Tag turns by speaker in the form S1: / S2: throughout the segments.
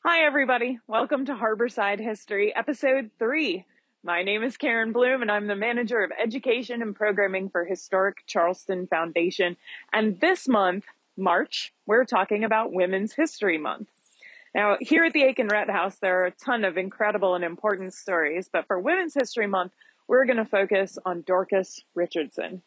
S1: Hi, everybody. Welcome to Harborside History, Episode 3. My name is Carin Bloom, and I'm the Manager of Education and Programming for Historic Charleston Foundation. And this month, March, we're talking about Women's History Month. Now, here at the Aiken-Rhett House, there are a ton of incredible and important stories, but for Women's History Month, we're going to focus on Dorcas Richardson.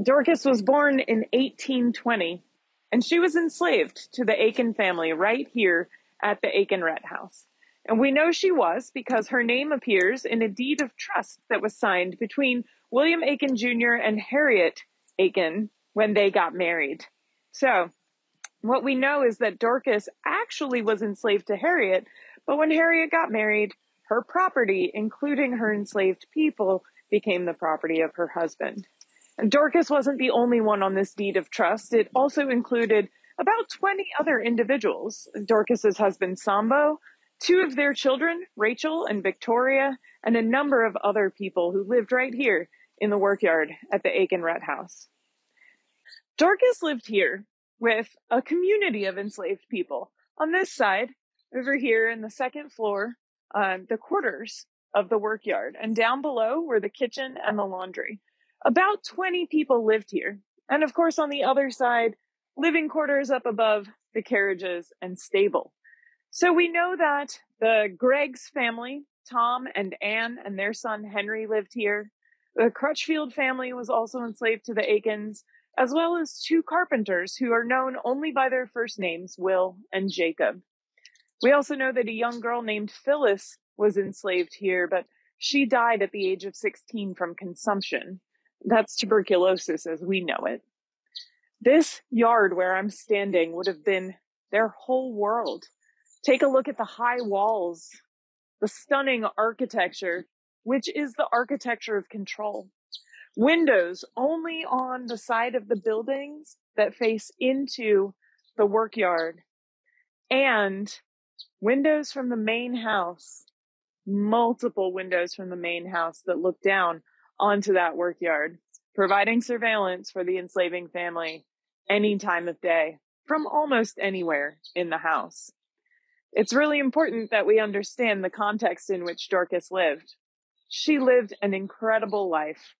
S1: Dorcas was born in 1820, and she was enslaved to the Aiken family right here at the Aiken-Rhett House. And we know she was because her name appears in a deed of trust that was signed between William Aiken Jr. and Harriet Aiken when they got married. So what we know is that Dorcas actually was enslaved to Harriet, but when Harriet got married, her property, including her enslaved people, became the property of her husband. And Dorcas wasn't the only one on this deed of trust. It also included about 20 other individuals: Dorcas's husband, Sambo, two of their children, Rachel and Victoria, and a number of other people who lived right here in the workyard at the Aiken-Rhett House. Dorcas lived here with a community of enslaved people. On this side, over here in the second floor, the quarters of the workyard, and down below were the kitchen and the laundry. About 20 people lived here. And of course, on the other side, living quarters up above, the carriages and stable. So we know that the Greggs family, Tom and Anne and their son Henry, lived here. The Crutchfield family was also enslaved to the Aikens, as well as two carpenters who are known only by their first names, Will and Jacob. We also know that a young girl named Phyllis was enslaved here, but she died at the age of 16 from consumption. That's tuberculosis as we know it. This yard where I'm standing would have been their whole world. Take a look at the high walls, the stunning architecture, which is the architecture of control. Windows only on the side of the buildings that face into the workyard, and windows from the main house, multiple windows from the main house that look down onto that workyard, providing surveillance for the enslaving family any time of day from almost anywhere in the house. It's really important that we understand the context in which Dorcas lived. She lived an incredible life,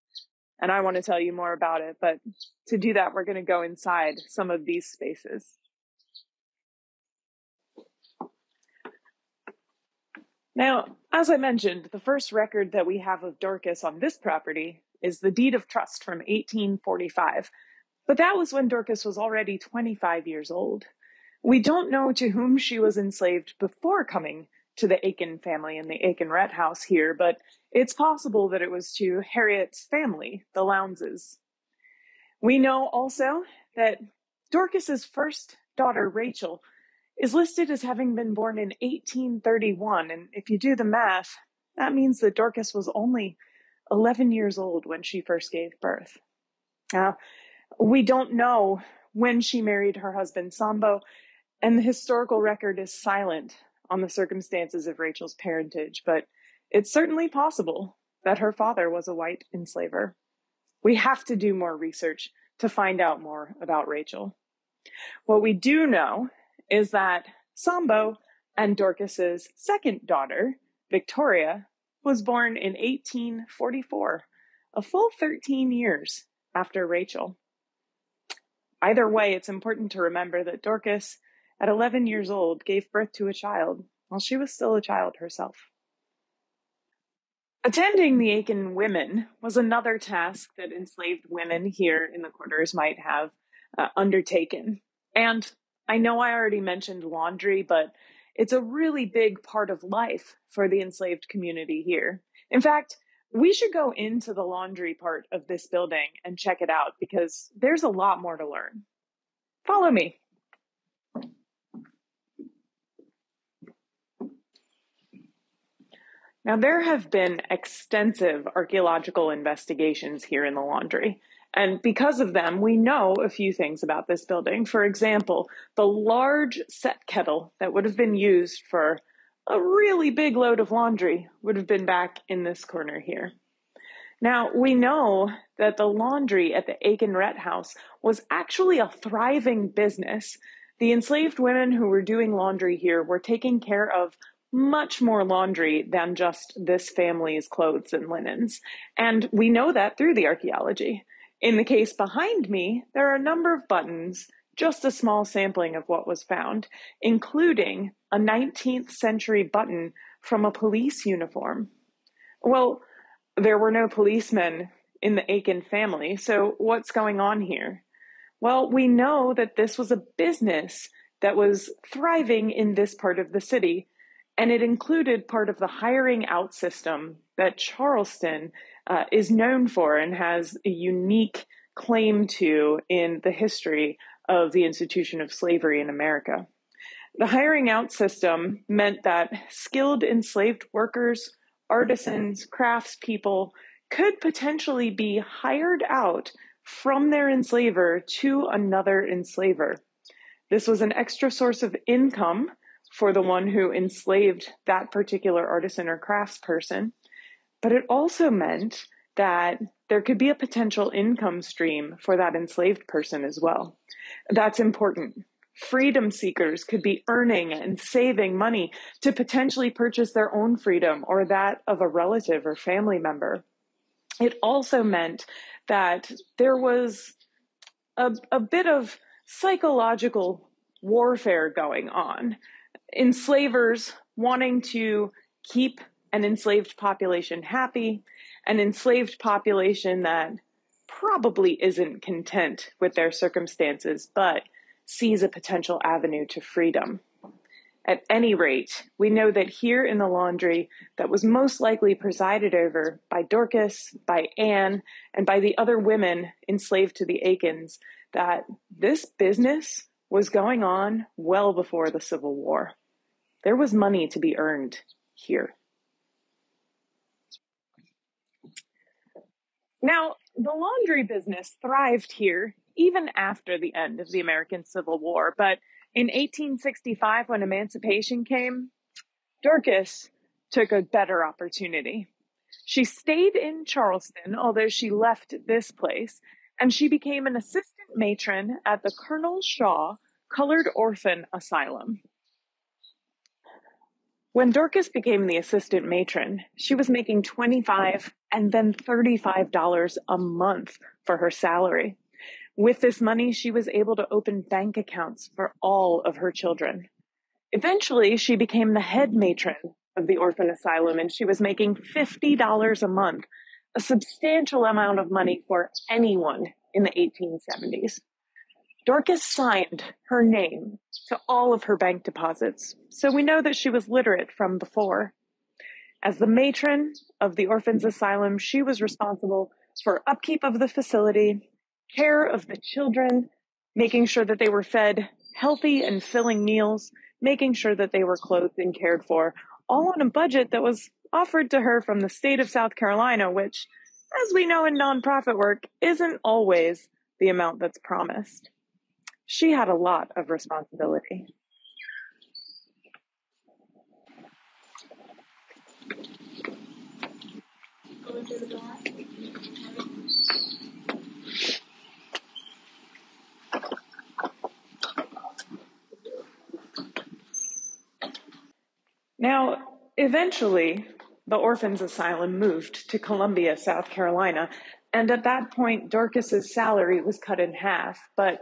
S1: and I want to tell you more about it, but to do that, we're going to go inside some of these spaces. Now, as I mentioned, the first record that we have of Dorcas on this property is the deed of trust from 1845. But that was when Dorcas was already 25 years old. We don't know to whom she was enslaved before coming to the Aiken family in the Aiken-Rhett House here, but it's possible that it was to Harriet's family, the Lowndeses. We know also that Dorcas's first daughter, Rachel, is listed as having been born in 1831, and if you do the math, that means that Dorcas was only 11 years old when she first gave birth. Now, we don't know when she married her husband, Sambo, and the historical record is silent on the circumstances of Rachel's parentage, but it's certainly possible that her father was a white enslaver. We have to do more research to find out more about Rachel. What we do know is that Sambo and Dorcas's second daughter, Victoria, was born in 1844, a full 13 years after Rachel. Either way, it's important to remember that Dorcas, at 11 years old, gave birth to a child while she was still a child herself. Attending the Aiken women was another task that enslaved women here in the quarters might have undertaken. And I know I already mentioned laundry, but it's a really big part of life for the enslaved community here. In fact, we should go into the laundry part of this building and check it out because there's a lot more to learn. Follow me. Now, there have been extensive archaeological investigations here in the laundry, and because of them, we know a few things about this building. For example, the large set kettle that would have been used for a really big load of laundry would have been back in this corner here. Now, we know that the laundry at the Aiken-Rhett House was actually a thriving business The enslaved women who were doing laundry here were taking care of much more laundry than just this family's clothes and linens. And we know that through the archaeology. In the case behind me, there are a number of buttons, just a small sampling of what was found, including a 19th century button from a police uniform. Well, there were no policemen in the Aiken family, so what's going on here? Well, we know that this was a business that was thriving in this part of the city, and it included part of the hiring out system that Charleston is known for and has a unique claim to in the history of the institution of slavery in America. The hiring out system meant that skilled enslaved workers, artisans, craftspeople could potentially be hired out from their enslaver to another enslaver. This was an extra source of income for the one who enslaved that particular artisan or craftsperson, but it also meant that there could be a potential income stream for that enslaved person as well. That's important. Freedom seekers could be earning and saving money to potentially purchase their own freedom or that of a relative or family member. It also meant that there was a bit of psychological warfare going on. Enslavers wanting to keep an enslaved population happy, an enslaved population that probably isn't content with their circumstances, but sees a potential avenue to freedom. At any rate, we know that here in the laundry that was most likely presided over by Dorcas, by Anne, and by the other women enslaved to the Aikens, that this business was going on well before the Civil War. There was money to be earned here. Now, the laundry business thrived here even after the end of the American Civil War, but in 1865, when emancipation came, Dorcas took a better opportunity. She stayed in Charleston, although she left this place, and she became an assistant matron at the Colonel Shaw Colored Orphan Asylum. When Dorcas became the assistant matron, she was making $25 and then $35 a month for her salary. With this money, she was able to open bank accounts for all of her children. Eventually, she became the head matron of the orphan asylum, and she was making $50 a month, a substantial amount of money for anyone in the 1870s. Dorcas signed her name to all of her bank deposits, so we know that she was literate from before. As the matron of the orphans asylum, she was responsible for upkeep of the facility, care of the children, making sure that they were fed healthy and filling meals, making sure that they were clothed and cared for, all on a budget that was offered to her from the state of South Carolina, which, as we know in nonprofit work, isn't always the amount that's promised. She had a lot of responsibility. Now, eventually, the orphans asylum moved to Columbia, South Carolina, and at that point, Dorcas's salary was cut in half. But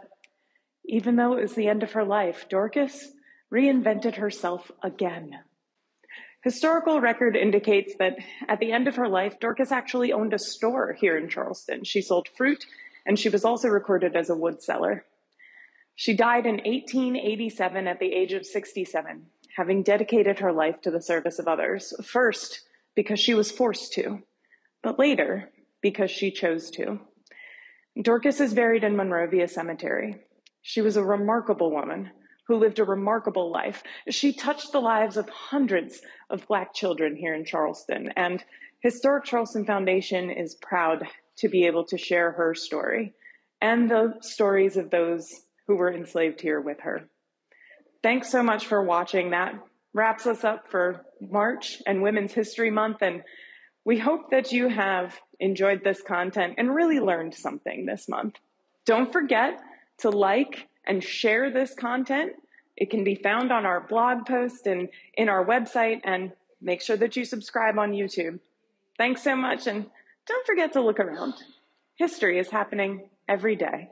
S1: even though it was the end of her life, Dorcas reinvented herself again. Historical record indicates that at the end of her life, Dorcas actually owned a store here in Charleston. She sold fruit, and she was also recorded as a wood seller. She died in 1887 at the age of 67, having dedicated her life to the service of others, first because she was forced to, but later because she chose to. Dorcas is buried in Monrovia Cemetery. She was a remarkable woman who lived a remarkable life. She touched the lives of hundreds of Black children here in Charleston, and Historic Charleston Foundation is proud to be able to share her story and the stories of those who were enslaved here with her. Thanks so much for watching. That wraps us up for March and Women's History Month, and we hope that you have enjoyed this content and really learned something this month. Don't forget to like and share this content. It can be found on our blog post and in our website, and make sure that you subscribe on YouTube. Thanks so much, and don't forget to look around. History is happening every day.